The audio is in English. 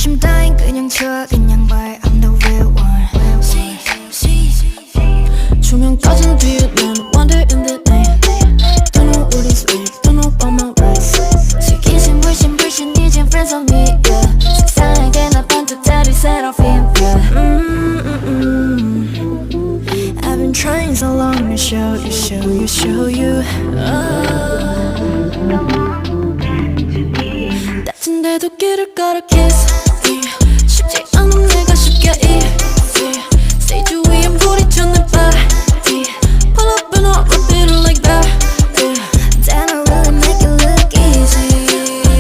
의심 따윈 그냥 쳐 그냥 봐 I'm the real one. 조명 꺼진 뒤에 난 wander in the night. Don't know what is real, don't know about my rights. 시기심 불신 이젠 friends on me yeah. 색상에게 나 반짝다리 seraphim yeah. I've been trying so long to show you 다친데도 길을 걸어 kiss 쉽지 않은 내가 쉽게